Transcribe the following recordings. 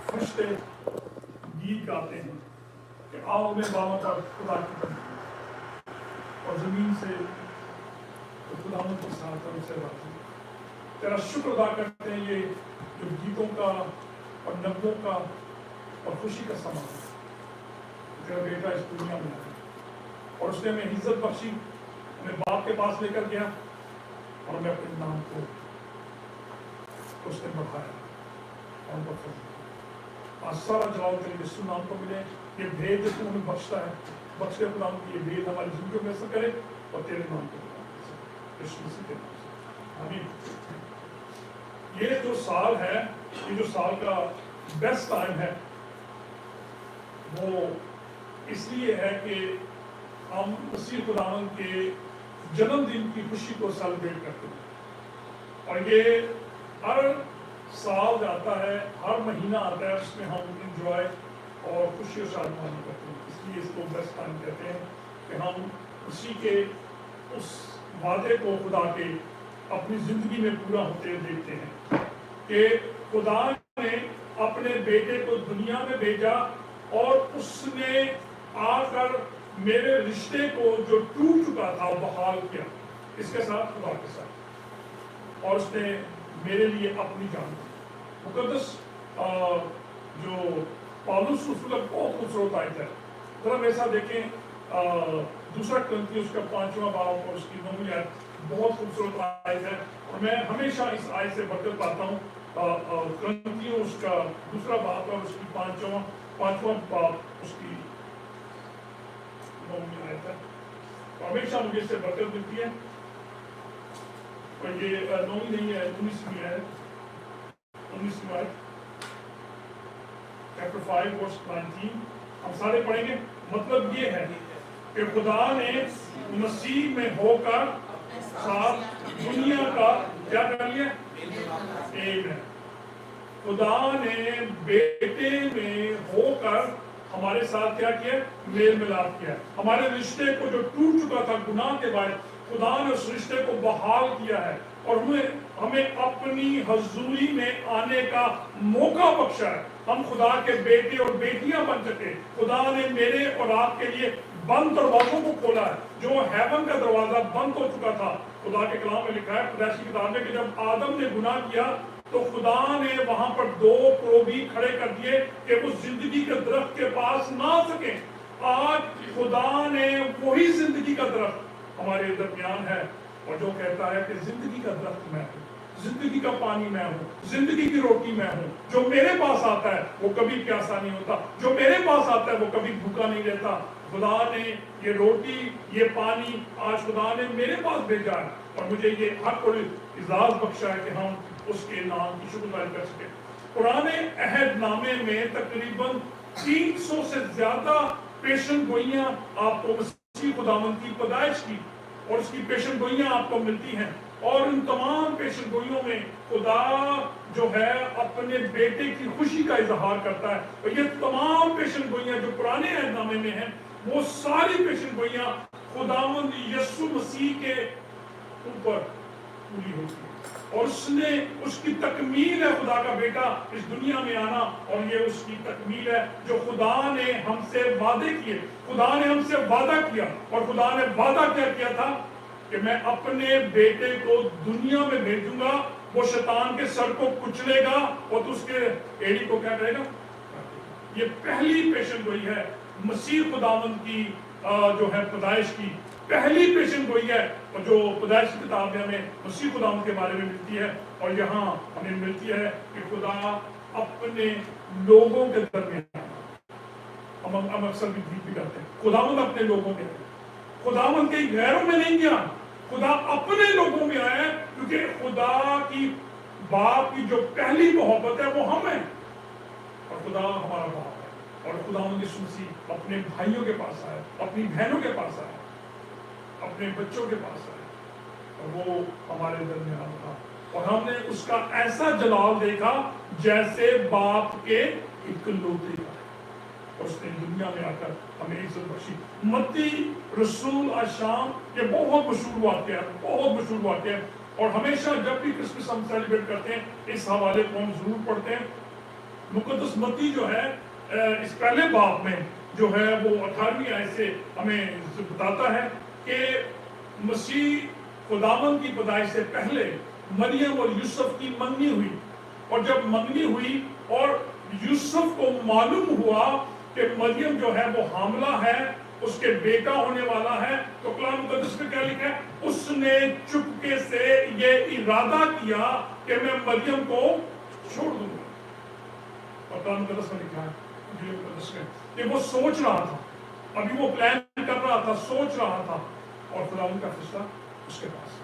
فرشتے گیت گاتے ہیں کہ آؤ میں باؤں پر خدا کی طرف، اور زمین سے خداوند کے ساتھ ہم سے راضی تیرا شکر ادا کرتے ہیں۔ یہ جو گیتوں کا اور نغموں کا اور خوشی کا سامان ہے، تیرا بیٹا اس دنیا میں آیا اور اس نے ہمیں عزت بخشی، ہمیں باپ کے پاس لے کر گیا اور ہمیں اپنے نام کو اس نے بڑھایا اور ہم کو آج سارا جلال تیرے یسوع نام کو ملے۔ یہ بھید جو تو ہمیں بخشتا ہے، بخش کے خدا کی یہ بھید ہماری زندگیوں میں ایسا کرے اور تیرے نام کو یسوع مسیح کے نام سے آمین۔ یہ جو سال ہے، یہ جو سال کا بیسٹ ٹائم ہے، وہ اس لیے ہے کہ ہم مسیح خداوند کے جنم دن کی خوشی کو سیلیبریٹ کرتے ہیں، اور یہ ہر سال آتا ہے، ہر مہینہ آتا ہے، اس میں ہم انجوائے اور خوشی اور شادمانی کرتے ہیں۔ اس لیے اس کو بیسٹ ٹائم کہتے ہیں کہ ہم اسی کے اس وعدے کو خدا کے اپنی زندگی میں پورا ہوتے دیکھتے ہیں کہ خدا نے اپنے بیٹے کو دنیا میں بھیجا اور اس نے آ کر میرے رشتے کو جو ٹوٹ چکا تھا بحال کیا اس کے ساتھ، خدا کے ساتھ، اور اس نے میرے لیے اپنی جان دی۔ مقدس جو پالوس رسول کا بہت خوبصورت آیت ہے، ذرا ایسا دیکھیں دوسرا کرنتھیوں اس کا 5واں باب اور اس کی 9ویں آیت بہت خوبصورت آیت ہے، اور میں ہمیشہ اس آیت سے برکت پاتا ہوں۔ کرنتھیوں اس کا دوسرا باب اور اس کی 5واں باب اس کی 9ویں آیت ہے، ہمیشہ مجھے اس سے برکت ملتی ہے، اور یہ 9ویں نہیں ہے، 19ویں ہے، 19ویں آیت چیپٹر 5 ورس 19 ہم سارے پڑھیں گے۔ مطلب یہ ہے کہ خدا نے مسیح میں ہو کر ساتھ دنیا کا کیا کر لیا؟ ایک ہے۔ خدا نے بیٹے میں ہو کر ہمارے ساتھ کیا کیا؟ میل ملاپ کیا۔ ہمارے رشتے کو جو ٹوٹ چکا تھا گناہ کے بعد، خدا نے اس رشتے کو بحال کیا ہے اور ہمیں اپنی حضوری میں آنے کا موقع بخشا ہے۔ ہم خدا کے بیٹے اور بیٹیاں بن چکے۔ خدا نے میرے اور آپ کے لیے بند دروازوں کو کھولا ہے، جو ہیون کا دروازہ بند ہو چکا تھا۔ خدا کے کلام میں لکھا ہے پیدائش کی کتاب میں کہ جب آدم نے گناہ کیا تو خدا نے وہاں پر 2 پروبی کھڑے کر دیے کہ وہ زندگی کے درخت کے پاس نہ آ سکیں۔ آج خدا نے وہی زندگی کا درخت ہمارے درمیان ہے، اور جو کہتا ہے کہ زندگی کا درخت میں ہوں، زندگی کا پانی میں ہوں، زندگی کی روٹی میں ہوں۔ جو میرے پاس آتا ہے وہ کبھی پیاسا نہیں ہوتا، جو میرے پاس آتا ہے وہ کبھی بھوکا نہیں رہتا۔ خدا نے یہ روٹی، یہ پانی آج خدا نے میرے پاس بھیجا ہے، اور مجھے یہ حق اور اعزاز بخشا ہے کہ ہم اس کے نام کی شکرگزاری کر سکیں۔ پرانے عہد نامے میں تقریباً 300 سے زیادہ پیشن گوئیاں آپ کو مسیح خداوند کی پیدائش کی اور اس کی پیشن گوئیاں آپ کو ملتی ہیں، اور ان تمام پیشن گوئیوں میں خدا جو ہے اپنے بیٹے کی خوشی کا اظہار کرتا ہے، اور یہ تمام پیشن گوئیاں جو پرانے عہد نامے میں ہیں وہ ساری پیشن گوئیاں خداوند یسوع مسیح کے اوپر پوری ہوتی ہیں، اور اس کی تکمیل ہے خدا کا بیٹا اس دنیا میں آنا، اور یہ اس کی تکمیل ہے جو خدا نے ہم سے وعدے کیے۔ خدا نے ہم سے وعدہ کیا، اور خدا نے وعدہ کیا کیا تھا کہ میں اپنے بیٹے کو دنیا میں بھیجوں گا، وہ شیطان کے سر کو کچلے گا اور اس کے ایڑی کو کیا کرے گا؟ یہ پہلی پیشن گوئی ہے مسیح خداوند کی جو ہے پیدائش کی پہلی پیشن گوئی ہے، اور جو پیدائش کی کتاب میں ہمیں مسیح خداوند کے بارے میں ملتی ہے، اور یہاں ہمیں ملتی ہے کہ خدا اپنے لوگوں کے درمیان، ہم اکثر بھی گیت بھی کرتے ہیں خداوند اپنے لوگوں کے، خداوند کے غیروں میں نہیں گیا، خدا اپنے لوگوں میں آیا، کیونکہ خدا کی باپ کی جو پہلی محبت ہے وہ ہم ہیں، اور خدا ہمارا باپ ہے، اور خداوند یسوع مسیح اپنے بھائیوں کے پاس آیا، اپنی بہنوں کے پاس آیا، اپنے بچوں کے پاس آیا، اور وہ ہمارے درمیان تھا، اور ہم نے اس کا ایسا جلال دیکھا جیسے باپ کے اکلوتے کا، اور اس نے دنیا میں آ کر ہمیں عزت بخشی۔ متی رسول شام، یہ بہت مشہور واقعہ ہے، بہت مشہور واقعہ ہے، اور ہمیشہ جب بھی کرسمس ہم سیلیبریٹ کرتے ہیں اس حوالے کو ہم ضرور پڑھتے ہیں۔ مقدس متی جو ہے اس پہلے باب میں جو ہے وہ 18ویں آیت سے ہمیں بتاتا ہے کہ مسیح خداوند کی پیدائش سے پہلے مریم اور یوسف کی منگنی ہوئی، اور جب منگنی ہوئی اور یوسف کو معلوم ہوا کہ مریم جو ہے وہ حاملہ ہے، اس کے بیٹا ہونے والا ہے، تو کلام مقدس میں کیا لکھا ہے؟ اس نے چپکے سے یہ ارادہ کیا کہ میں مریم کو چھوڑ دوں گا. اور کلام مقدس میں لکھا ہے کہ وہ سوچ رہا تھا، ابھی وہ پلان کر رہا تھا، سوچ رہا تھا، اور خداوند کا فرشتہ اس کے پاس،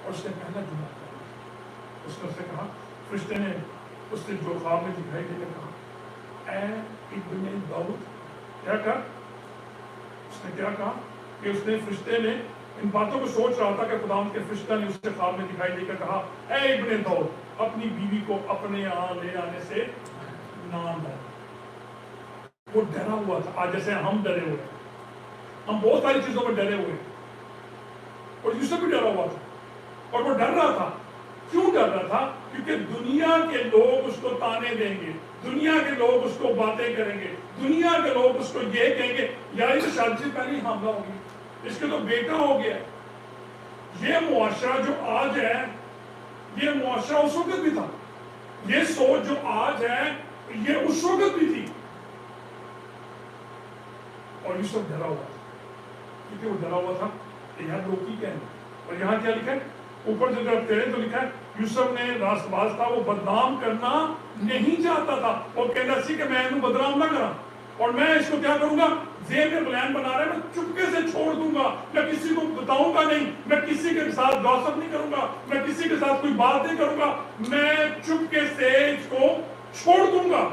اور اس نے پہلا جملہ کہا، اس نے اس سے کہا، فرشتے نے اس سے جو خواب میں دکھائی دے کر کہا، اے ابن داؤد، کیا کہا؟ اس نے کیا کہا کہ اس نے فرشتے نے ان باتوں کو سوچ رہا تھا کہ خداوند کے فرشتہ نے اس سے خواب میں دکھائی دے کر کہا، اے ابن داؤد، اپنی بیوی کو اپنے یہاں لے آنے سے نہ ڈر. وہ ڈرا ہوا تھا، آج جیسے ہم ڈرے ہوئے ہیں، ہم بہت ساری چیزوں میں ڈرے ہوئے ہیں، اور یوسف بھی ڈرا ہوا تھا، اور وہ ڈر رہا تھا. کیوں ڈر رہا تھا؟ کیونکہ دنیا کے لوگ اس کو تانے دیں گے، دنیا کے لوگ اس کو باتیں کریں گے، دنیا کے لوگ اس کو یہ کہیں گے، یار یہ تو شادی سے پہلے ہی حاملہ ہو گئی، اس کے تو بیٹا ہو گیا. یہ معاشرہ جو آج ہے، یہ معاشرہ اس وقت بھی تھا، یہ سوچ جو آج ہے یہ اس وقت بھی تھی. اور یوسف ڈرا ہوا تھا، کیونکہ وہ ڈرا ہوا تھا کہ یار لوگ کی کہیں. اور یہاں کیا لکھا ہے؟ اوپر سے جب تیرے تو لکھا ہے یوسف نے راست باز تھا، وہ بدنام کرنا نہیں چاہتا تھا. وہ کہنا سی کہ میں انہوں بدنام نہ کرا، اور میں اس کو کیا کروں گا، ذہن میں پلان بنا رہا ہے، میں چپکے سے چھوڑ دوں گا، میں کسی کو بتاؤں گا نہیں، میں کسی کے ساتھ گاسپ نہیں کروں گا، میں کسی کے ساتھ کوئی بات نہیں کروں گا، میں چپکے سے اس کو چھوڑ دوں گا،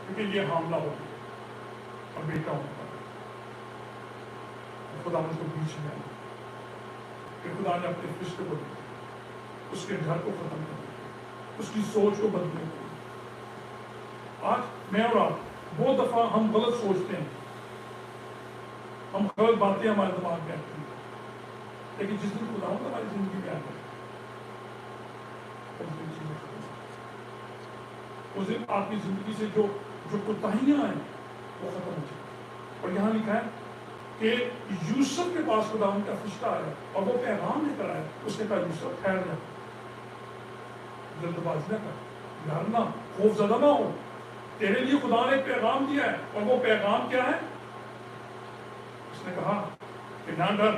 کیونکہ یہ حاملہ ہو گیا اور بیٹا ہوگا. خدا نے اس کو بیچ میں آیا کہ خدا نے اپنے فرشتے کو دیا، اس کے گھر کو ختم کر دیا، اس کی سوچ کو بدلنے کو دیا. آج میں اور آپ بہت دفعہ ہم غلط سوچتے ہیں، ہم غلط باتیں ہمارے دماغ میں آتی ہیں، لیکن جس دن خدا ہماری زندگی میں آتا ہے اس دن چیزیں ختم ہوتی ہیں. اس دن آپ کی زندگی سے جو کوتاہیاں ہیں وہ ختم ہو جائیں. اور یہاں لکھا ہے کہ یوسف کے پاس خدا ان کا فرشتہ آیا اور وہ پیغام لے کر آیا. اس نے کہا یوسف ٹھہر جا، جلد بازی نہ کر، ڈرنا، خوف زدہ نہ ہو، تیرے لیے خدا نے ایک پیغام دیا ہے. اور وہ پیغام کیا ہے؟ اس نے کہا کہ نہ ڈر،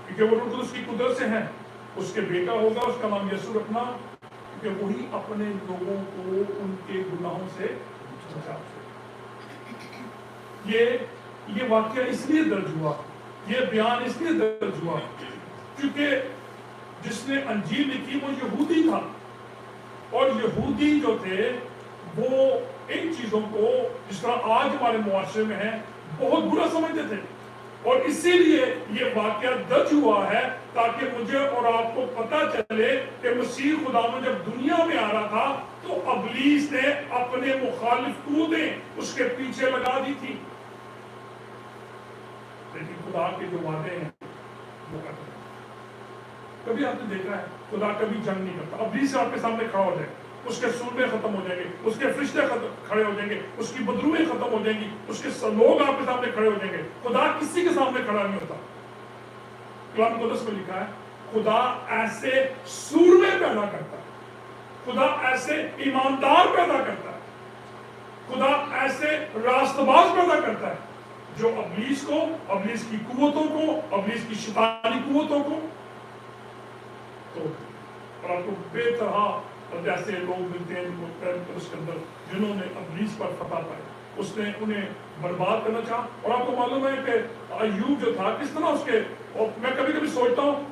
کیونکہ وہ روح القدس کی قدرت سے ہے، اس کے بیٹا ہوگا، اس کا نام یسوع رکھنا، کیونکہ وہی اپنے لوگوں کو ان کے گناہوں سے بچاتا ہے. یہ واقعہ اس لیے درج ہوا، یہ بیان اس لیے درج ہوا کیونکہ جس نے انجیل لکھی وہ یہودی تھا، اور یہودی جو تھے وہ ان چیزوں کو جس طرح آج ہمارے معاشرے میں ہے بہت برا سمجھتے تھے. اور اسی لیے یہ واقعہ درج ہوا ہے تاکہ مجھے اور آپ کو پتہ چلے کہ مسیح خداوند جب دنیا میں آ رہا تھا تو ابلیس نے اپنے مخالف قوتیں اس کے پیچھے لگا دی تھی، لیکن خدا کے جو وعدے ہیں وہ کرتے ہیں. کبھی آپ نے دیکھا ہے خدا کبھی جنگ نہیں کرتا. ابلیس آپ کے سامنے کھڑا ہو جائے، اس کے سلبے ختم ہو جائیں گے، اس کے فرشتے کھڑے ہو جائیں گے، اس کی بدروہیں ختم ہو جائیں گی، اس کے لوگ آپ کے سامنے کھڑے ہو جائیں گے. خدا کسی کے سامنے کھڑا نہیں ہوتا. کلام مقدس میں لکھا ہے خدا ایسے سورمے پیدا کرتا ہے، خدا ایسے ایماندار پیدا کرتا ہے، خدا ایسے راست باز پیدا کرتا ہے جو ابلیس کو، ابلیس کی قوتوں کو، ابلیس کی شیطانی قوتوں کو تو. اور آپ کو بے طرح اور ایسے لوگ ملتے ہیں اس کے اندر جنہوں نے ابلیس پر فتح پائی، اس نے انہیں برباد کرنا چاہا. اور آپ کو معلوم ہے کہ ایوب جو تھا کس طرح اس کے، اور میں کبھی کبھی سوچتا ہوں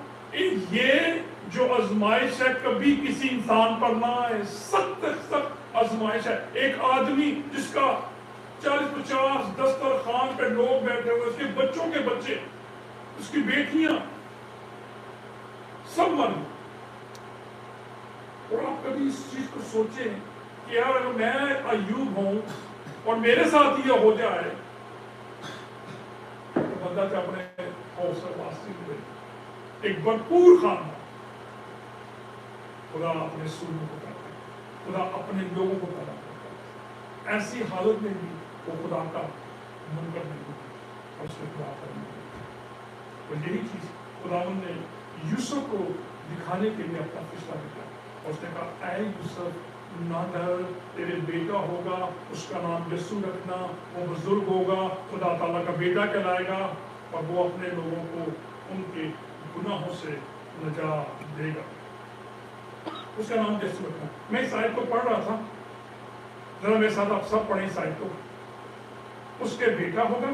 یہ جو آزمائش ہے کبھی کسی انسان پر نہ آئے، سخت سخت آزمائش ہے. ایک آدمی جس کا 40-50 دسترخوان پہ لوگ بیٹھے ہوئے، اس کے بچوں کے بچے، اس کی بیٹیاں سب مر گئے. اور آپ کبھی اس چیز کو سوچیں کہ یار اگر میں ایوب ہوں اور میرے ساتھ یہ ہو جائے تو بندہ کہ اپنے حوصلہ واسطے میں ایک بھرپور خاندان. خدا اپنے سوروں کو کرتا ہے، خدا اپنے لوگوں کو پیدا کرتا ہے. ایسی حالت میں بھی وہ خدا کا منکر نہیں ہوگا اور اس کے خدا کرنے اور یہی چیز خداوند نے یوسف کو دکھانے کے لیے اپنا فیصلہ دکھایا اور اس نے کہا اے یوسف نہ ڈر، تیرے بیٹا ہوگا، اس کا نام یسوع رکھنا، وہ بزرگ ہوگا، خدا تعالیٰ کا بیٹا کہلائے گا اور وہ اپنے لوگوں کو ان کے گناہوں سے نجات دے گا، اس کا نام یسوع رکھنا۔ میں اس آیت کو پڑھ رہا تھا، ذرا میرے ساتھ آپ سب پڑھیں اس آیت کو۔ اس کے بیٹا ہوگا،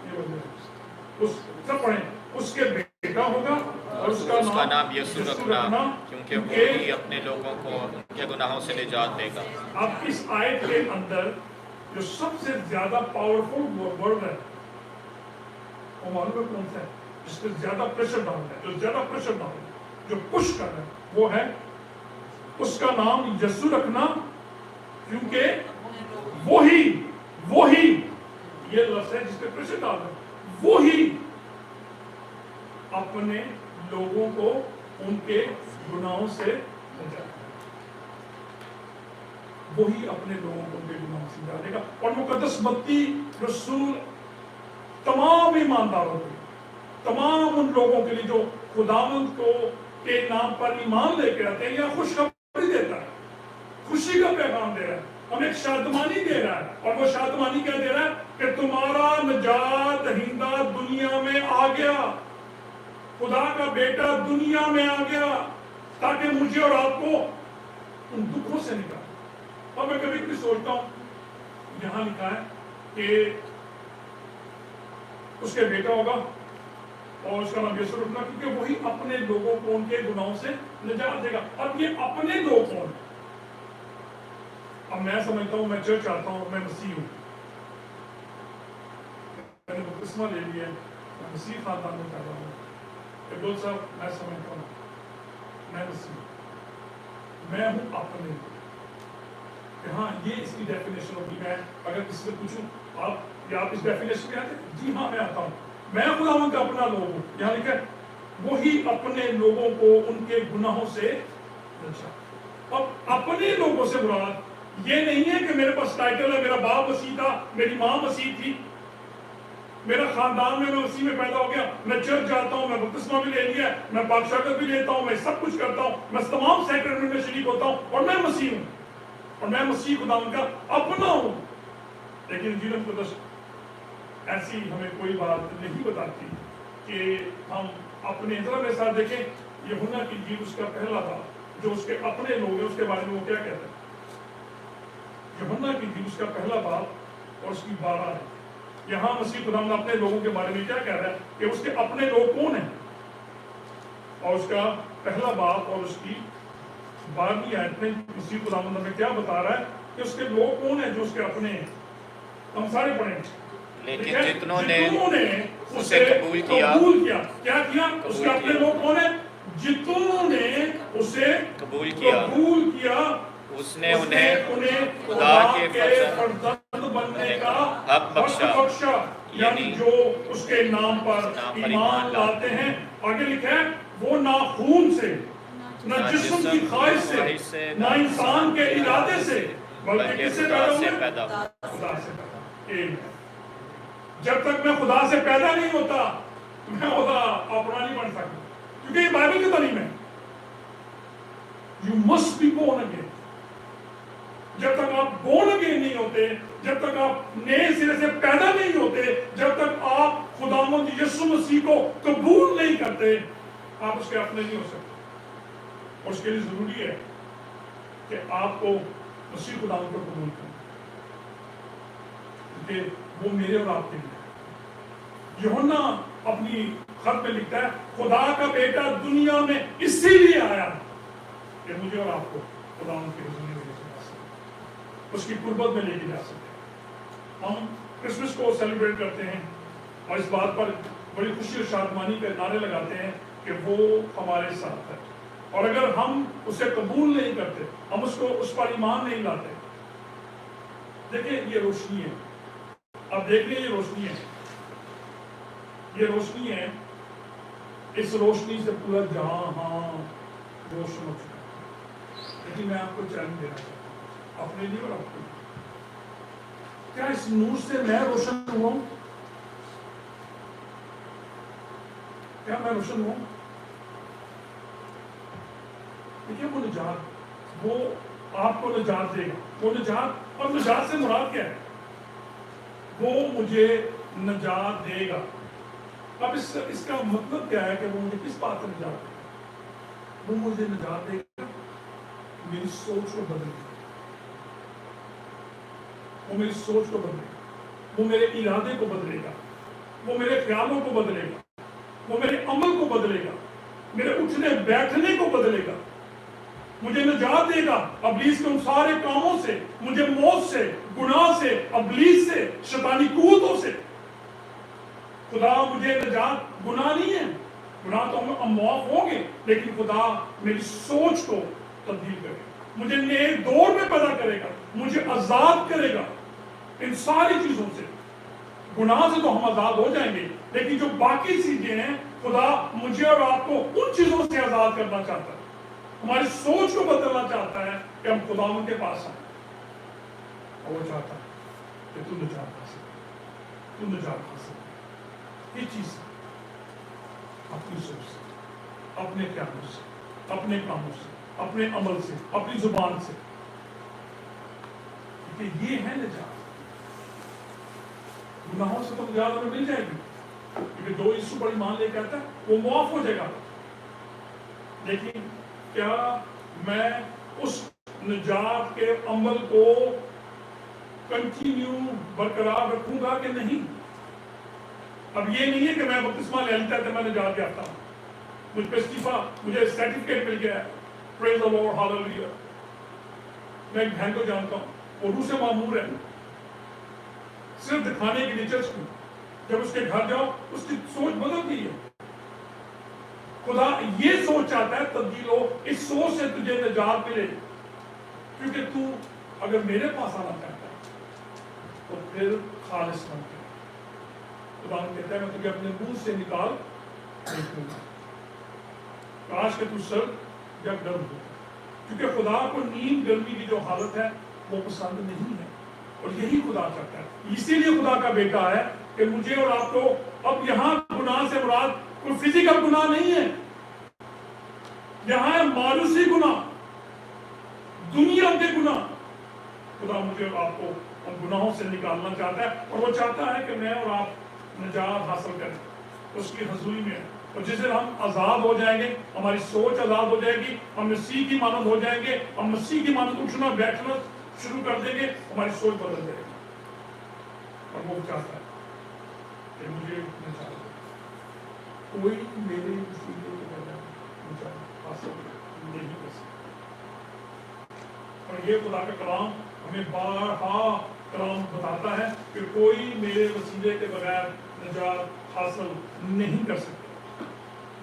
یہ وجہ ہے، سب پڑھیں، اس کے بیٹا ہوگا اور اس کا نام یسوع رکھنا کیونکہ وہی اپنے لوگوں کو ان کے گناہوں سے نجات دے گا۔ اب اس آیت کے اندر جو سب سے زیادہ پاورفل ورڈ ہے وہ معلوم ہے کون سا ہے؟ جس پہ زیادہ پریشر ڈاؤن ہے، جو زیادہ پریشر ڈاؤن ہے، جو پش کر رہا ہے، وہ ہے اس کا نام یسوع رکھنا کیونکہ وہی یہ لفظ ہے جس پہ پریشر ڈال رہا ہے، وہی اپنے لوگوں کو ان کے گناہوں سے نجات، وہی اپنے لوگوں کو ان کے گناہوں سے نجات دے گا۔ اور مقدس متی رسول تمام ایمانداروں کے، تمام ان لوگوں کے لیے جو خداوند کو کے نام پر ایمان لے کے آتے ہیں یا خوشخبری دیتا ہے، خوشی کا پیغام دے رہا ہے، ہمیں ایک شادمانی دے رہا ہے، اور وہ شادمانی کیا دے رہا ہے کہ تمہارا نجات دہندہ دنیا میں آ گیا، خدا کا بیٹا دنیا میں آ گیا تاکہ مجھے اور آپ کو ان دکھوں سے نکالے۔ اور میں کبھی کبھی سوچتا ہوں، یہاں لکھا ہے کہ اس کے بیٹا ہوگا اور اس کا نام یسوع رکھنا کیونکہ وہی اپنے لوگوں کو ان کے گناہوں سے نجات دے گا۔ اب یہ اپنے لوگ کون ہیں؟ اب میں سمجھتا ہوں، میں چرچ آتا ہوں، میں مسیح ہوں، میں نے بپتسمہ لے لیا ہے، میں مسیح خاندان میں پیدا ہوں۔ ابراہیم صاحب میں سمجھتا ہوں میں مسیح ہوں، میں ہوں اپنے لوگ۔ ہاں یہ اس کی ڈیفینیشن ہوگی۔ میں اگر کسی سے پوچھوں آپ اس ڈیفینیشن میں آتے ہیں؟ جی ہاں میں آتا ہوں، میں خداوند کا اپنا لوگ ہوں۔ یہاں لکھا ہے وہی اپنے لوگوں کو ان کے گناہوں سے نجات۔ اب اپنے لوگوں سے مراد یہ نہیں ہے کہ میرے پاس ٹائٹل ہے، میرا باپ مسیح تھا، میری ماں مسیح تھی، میرا خاندان میں مسیح میں پیدا ہو گیا، میں چرچ جاتا ہوں، میں بپتسمہ بھی لے لیا، میں پاک شرکت بھی لیتا ہوں، میں سب کچھ کرتا ہوں، میں تمام سیکرمنٹ میں شریک ہوتا ہوں اور میں مسیح ہوں اور میں مسیح خداوند کا اپنا ہوں۔ لیکن انجیل مقدس ایسی ہمیں کوئی بات نہیں بتاتی کہ ہم اپنے، ذرا میرے ساتھ دیکھیں یوحنا کی انجیل اس کا پہلا باب جو اس کے اپنے لوگ ہیں اس کے بارے میں وہ کیا کہتا ہے؟ یوحنا کی انجیل اس کا پہلا باب اور اس کی 12 ہے۔ یہاں مسیح خداوند اپنے لوگوں کے بارے میں کیا کہہ رہا ہے کہ اس کے اپنے لوگ کون ہیں، اور اس کا پہلا باب اور اس کی 12ویں آیت میں مسیح خداوند ہمیں کیا بتا رہا ہے کہ اس کے لوگ کون ہیں جو اس کے اپنے ہیں۔ ہم سارے پڑھیں، لیکن جتنوں نے اسے قبول کیا، کیا کیا؟ اس کے اپنے لوگ کون ہیں؟ جتنوں نے اسے قبول کیا اس نے انہیں خدا کے فرزند بننے کا حق بخشا، یعنی جو اس کے نام پر ایمان لاتے ہیں۔ آگے لکھا ہے وہ نہ خون سے، نہ جسم کی خواہش سے، نہ انسان کے ارادے سے، بلکہ کس سے پیدا ہوئے؟ خدا سے پیدا۔ جب تک میں خدا سے پیدا نہیں ہوتا میں خدا اپنا نہیں بن سکتا، کیونکہ یہ بائبل کی تعلیم ہے۔ You must be born again۔ جب تک آپ born again نہیں ہوتے، جب تک آپ نئے سرے سے پیدا نہیں ہوتے، جب تک آپ خداوند یسوع مسیح کو قبول نہیں کرتے، آپ اس کے اپنے نہیں ہو سکتے۔ اور اس کے لیے ضروری ہے کہ آپ کو مسیح خداوند کو قبول کریں، کیونکہ وہ میرے اور آپ کے لیے۔ یوحنا اپنی خط میں لکھتا ہے خدا کا بیٹا دنیا میں اسی لیے آیا کہ مجھے اور آپ کو خداوند کے حضور میں لے کے جا سکے، اس کی قربت میں لے کے جا سکے۔ ہم کرسمس کو سیلیبریٹ کرتے ہیں اور اس بات پر بڑی خوشی اور شادمانی کے نعرے لگاتے ہیں کہ وہ ہمارے ساتھ ہے، اور اگر ہم اسے قبول نہیں کرتے، ہم اس پر ایمان نہیں لاتے، دیکھیں یہ روشنی ہے، اب دیکھ لیں یہ روشنی ہے، یہ روشنی ہے، اس روشنی سے پورا جہاں روشن ہو چکا ہے۔ لیکن میں آپ کو چیلنج دینا چاہتا ہوں، اپنے لیے اور آپ کو، کیا اس نور سے میں روشن ہوا ہوں؟ کیا میں روشن ہوا ہوں؟ دیکھیے وہ نجات، وہ آپ کو نجات دے گا، وہ نجات، اور نجات سے مراد کیا ہے؟ وہ مجھے نجات دے گا۔ اب اس کا مطلب کیا ہے کہ وہ مجھے کس بات سے نجات دے گا؟ وہ مجھے نجات دے گا میری سوچ کو بدلے گا، وہ میری سوچ کو بدلے گا، وہ میرے ارادے کو بدلے گا، وہ میرے خیالوں کو بدلے گا، وہ میرے عمل کو بدلے گا، میرے اٹھنے بیٹھنے کو بدلے گا، مجھے نجات دے گا ابلیس کے ان سارے کاموں سے، مجھے موت سے، گناہ سے، ابلیس سے، شیطانی قوتوں سے۔ خدا مجھے نجات، گناہ نہیں ہے، گناہ تو ہم معاف ہوں گے، لیکن خدا میری سوچ کو تبدیل کرے گا، مجھے نئے دور میں پیدا کرے گا، مجھے آزاد کرے گا ان ساری چیزوں سے۔ گناہ سے تو ہم آزاد ہو جائیں گے، لیکن جو باقی چیزیں ہیں خدا مجھے اور آپ کو ان چیزوں سے آزاد کرنا چاہتا ہے، ہماری سوچ کو بدلنا چاہتا ہے کہ ہم خدا ان کے پاس آئیں، اور وہ چاہتا ہے کہ تو نجات حاصل کر، تو نجات حاصل کر۔ یہ چیز اپنی سوچ سے، اپنے خیالوں سے، اپنے کاموں سے، اپنے عمل سے، اپنی زبان سے، کہ یہ ہے نجات۔ گناہوں سے تو نجات ہمیں مل جائے گی، کیونکہ جو یسوع پر ایمان لے کے آتا ہے وہ معاف ہو جائے گا، لیکن کیا میں اس نجات کے عمل کو کنٹینیو برقرار رکھوں گا کہ نہیں؟ اب یہ نہیں ہے کہ میں بپتسمہ لے لیتا تھا میں نجات یافتہ ہوں، مجھ پہ استعفیٰ، مجھے سرٹیفکیٹ مل گیا ہے، پریز دی لارڈ، ہاللیلویا۔ میں ایک بہن کو جانتا ہوں، وہ روح سے معمور ہے، صرف دکھانے کے لیے چرچ میں، جب اس کے گھر جاؤ اس کی سوچ بدل گئی ہے۔ خدا یہ سوچ چاہتا ہے تبدیل ہو، اس سوچ سے تجھے نجات ملے، کیونکہ تو اگر میرے پاس آنا چاہتا ہے تو پھر خالص بن کے، خدا کہتا ہے میں تجھے اپنے منہ سے نکال دیکھوں گا، کاش کہ تو سرد یا گرم ہو، کیونکہ خدا کو نیند گرمی کی جو حالت ہے وہ پسند نہیں ہے، اور یہی خدا چاہتا ہے۔ اسی لیے خدا کا بیٹا ہے کہ مجھے اور آپ کو، اب یہاں گناہ سے مراد کوئی فزیکل گناہ نہیں ہے، یہاں ہے مانوسی گناہ، دنیا کے گناہ۔ خدا مجھے اور آپ کو ان گناہوں سے نکالنا چاہتا ہے، اور وہ چاہتا ہے کہ میں اور آپ نجات حاصل کریں اس کی حضوری میں، اور جس دن ہم آزاد ہو جائیں گے، ہماری سوچ آزاد ہو جائے گی، ہم مسیح کی مانند ہو جائیں گے، ہم مسیح کی مانند اٹھنا بیٹھنا شروع کر دیں گے، ہماری سوچ بدل جائے گی، اور وہ چاہتا ہے کہ مجھے نجات دے، کوئی میرے وسیلے کے بغیر نجات حاصل نہیں کر سکتا۔ اور یہ خدا کا کلام ہمیں بارہا کلام بتاتا ہے کہ کوئی میرے وسیلے کے بغیر نجات حاصل نہیں کر سکتا۔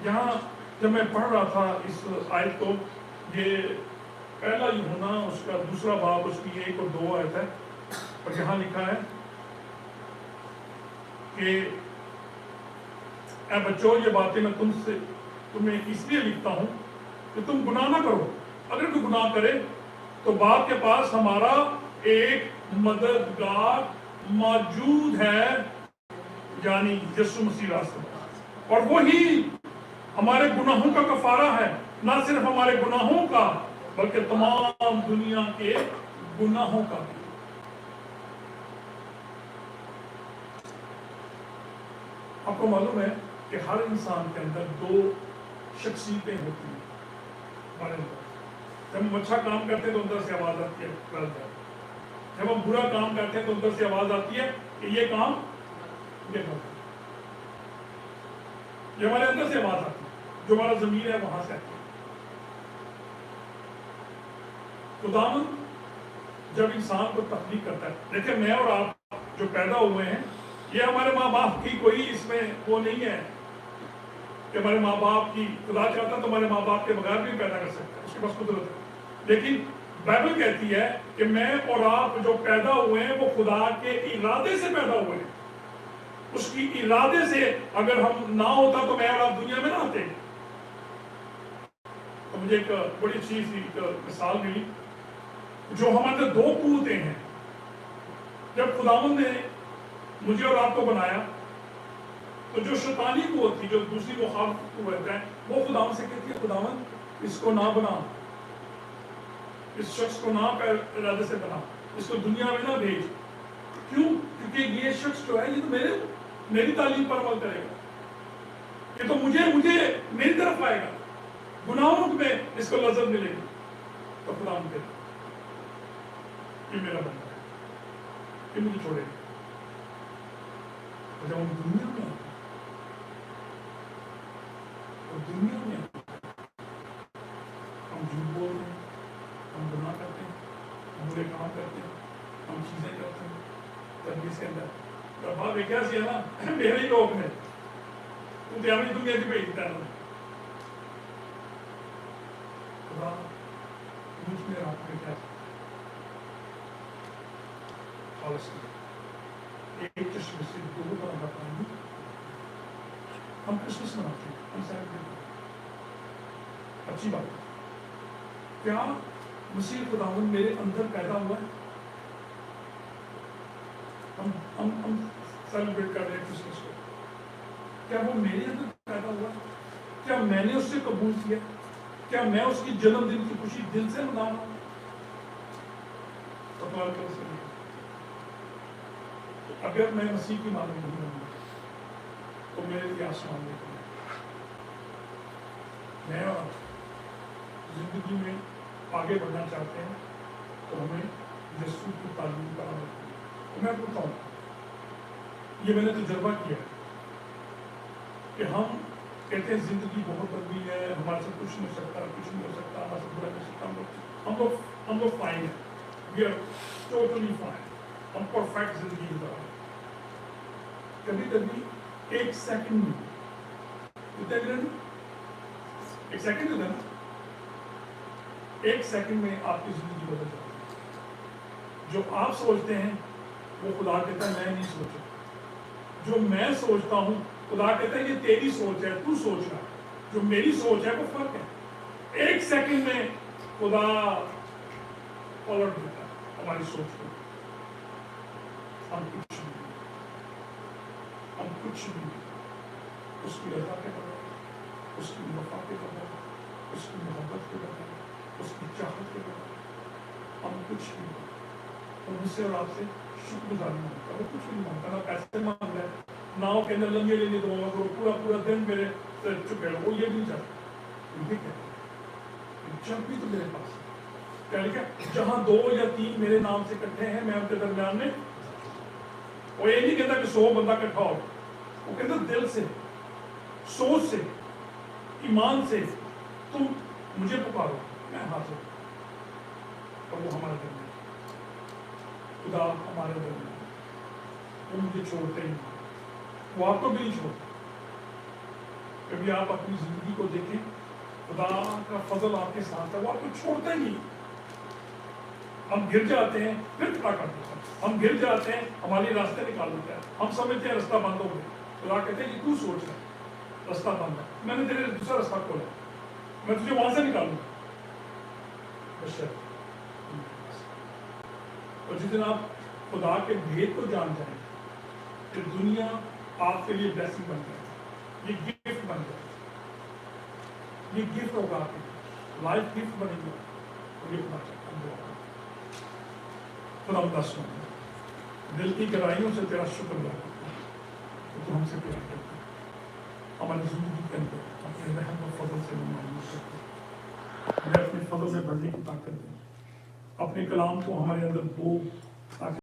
یہاں جب میں پڑھ رہا تھا اس آیت کو، یہ پہلا یوحنا اس کا دوسرا باب اس کی 1 اور 2 آیت ہے، اور یہاں لکھا ہے کہ اے بچوں یہ باتیں میں تمہیں اس لیے لکھتا ہوں کہ تم گناہ نہ کرو، اگر کوئی گناہ کرے تو باپ کے پاس ہمارا ایک مددگار موجود ہے، یعنی یسوع مسیح راستہ، اور وہی ہمارے گناہوں کا کفارہ ہے، نہ صرف ہمارے گناہوں کا بلکہ تمام دنیا کے گناہوں کا بھی۔ آپ کو معلوم ہے کہ ہر انسان کے اندر 2 شخصیتیں ہوتی ہیں ہمارے اندر۔ جب ہم اچھا کام کرتے ہیں تو اندر سے آواز آتی ہے، جب ہم برا کام کرتے ہیں تو اندر سے آواز آتی ہے کہ یہ کام یہ غلط ہے، یہ ہمارے اندر سے آواز آتی ہے، جو ہمارا ضمیر ہے وہاں سے آتی ہے۔ خداوند جب انسان کو تخلیق کرتا ہے، دیکھیں میں اور آپ جو پیدا ہوئے ہیں، یہ ہمارے ماں باپ کی کوئی اس میں وہ نہیں ہے کہ ہمارے ماں باپ کی، خدا چاہتا تو ہمارے ماں باپ کے بغیر بھی پیدا کر سکتا ہے، اس کے پاس قدرت ہے، لیکن بائبل کہتی ہے کہ میں اور آپ جو پیدا ہوئے ہیں وہ خدا کے ارادے سے پیدا ہوئے ہیں، اس کی ارادے سے اگر ہم نہ ہوتا تو میں اور آپ دنیا میں نہ آتے۔ تو مجھے ایک بڑی اچھی سی مثال ملی، جو ہمارے 2 قوتیں ہیں، جب خداوند نے مجھے اور آپ کو بنایا تو جو شیطانی قوت تھی، جو دوسری مخالف قوت ہے، وہ خداوند سے کہتی ہے خداوند اس کو نہ بنا، اس شخص کو نہ ارادے سے بنا، اس کو دنیا میں نہ بھیج. کیوں؟ کیونکہ یہ شخص جو ہے یہ تو میری تعلیم پر عمل کرے گا، یہ تو مجھے میری طرف آئے گا، گناہوں میں اس کو لذت ملے گی. تو خداوند کہتا یہ میرا بندہ ہے، یہ مجھے چھوڑے گا. جب ہم دنیا میں آتے ہیں اور دنیا میں ہم جھوٹ بول رہے ہیں، ہم گناہ کرتے ہیں، ہم برے کام کرتے ہیں، ہم چیزیں کرتے ہیں، تب اس کے اندر بات ایک ایسی ہے نا، میرے ہی لوگ نے تو ہمیں دنیا کی بھیجتا ہے. خدا مجھ میں آپ میں کیا خالص ایک چشمے سے دو طرح کا پانی. ہم کرسمس مناتے ہیں، ہم سیلیبریٹ کرتے ہیں، اچھی بات ہے. کیا مسیح خداوند میرے اندر پیدا ہوا ہے؟ ہم سیلیبریٹ کر رہے ہیں کرسمس کو، کیا وہ میرے اندر پیدا ہوا ہے؟ کیا میں نے اس سے قبول کیا؟ کیا میں اس کی جنم دن کی خوشی دل سے منا رہا ہوں؟ اگر میں مسیح کی معلوم نہیں ہوں تو میرے لیے آسمان میں میں اور زندگی میں آگے بڑھنا چاہتے ہیں تو ہمیں یسوع کی تعلیم کا عمل کرنا. میں بتاؤں یہ میں نے تجربہ کیا کہ ہم کہتے ہیں زندگی بہت لمبی ہے، ہمارے سے کچھ نہیں ہو سکتا، کچھ نہیں ہو سکتا، ہمارے سے برا نہیں ہو سکتا. ہم لوگ فائن ہیں، وی آر ٹوٹلی فائن، ہم پرفیکٹ زندگی گزار رہے ہیں. کبھی کبھی ایک سیکنڈ میں ایک سیکنڈ ہوتا ہے نا، ایک سیکنڈ میں آپ کی زندگی بدل جاتی ہے. جو آپ سوچتے ہیں وہ خدا کہتا ہے میں نہیں سوچا، جو میں سوچتا ہوں خدا کہتا ہے یہ تیری سوچ ہے، تو سوچ رہا. جو میری سوچ ہے وہ فرق ہے. ایک سیکنڈ میں خدا پلٹ دیتا ہے ہماری سوچ کو. ہم کچھ بھی اس کی رضا کے بغیر، اس کی وفا کے بغیر، اس کی محبت کے بغیر، اس کی چاہت کے بغیر ہم کچھ بھی اور مجھ سے اور آپ سے شکر گزار نہیں ہوتا. وہ کچھ بھی نہیں مانگتا، نہ پیسے مانگ رہا ہے، نہ وہ کہنے لمبے لینے دو کرو، پورا دن میرے سے چپے رہو. وہ یہ بھی نہیں چاہتا. یہ کہتے ہیں جب بھی تو میرے پاس کیا لکھا، جہاں 2 یا 3 میرے نام سے اکٹھے ہیں میں ان کے درمیان میں. وہ یہ نہیں کہتا کہ 100 بندہ اکٹھا ہو، وہ کہتا دل سے، سوچ سے، ایمان سے تم مجھے پکارو، میں حاضر ہوں. اور وہ ہمارے درمیان، خدا ہمارے درمیان، وہ مجھے چھوڑتے ہی، وہ آپ کو بھی نہیں چھوڑتا. کبھی آپ اپنی زندگی کو دیکھیں، خدا کا فضل آپ کے ساتھ ہے، وہ آپ کو چھوڑتا ہی نہیں. ہم گر جاتے ہیں پھر کھڑا کر دیتا ہے، ہم گر جاتے ہیں ہماری راستے نکال دیتا ہے، ہم سمجھتے ہیں رستہ بند ہو گیا. خدا کہتے ہیں کہ تو سوچ رہا ہے رستہ بند ہے، میں نے تیرے دوسرا رستہ کھولا، میں تجھے وہاں سے نکالوں گا. اور جس دن آپ خدا کے بھید کو جان جائیں کہ دنیا آپ کے لیے بلیسنگ بن جائے، یہ گفٹ بن جائے، یہ گفٹ ہوگا آپ کے لائف گفٹ بنے گا. اور یہ خدا چاہتا ہے خدا متاثر دل کی گہرائیوں سے تیرا شکر ادا کرتا ہوں کہ تو ہم سے پیار کرتا ہے. ہماری زندگی کے اندر اپنے رحم و فضل سے ممانعت کرتا ہے. ہمیں اپنے فضل میں بڑھنے کی طاقت دے، اپنے کلام کو ہمارے اندر بو تاکہ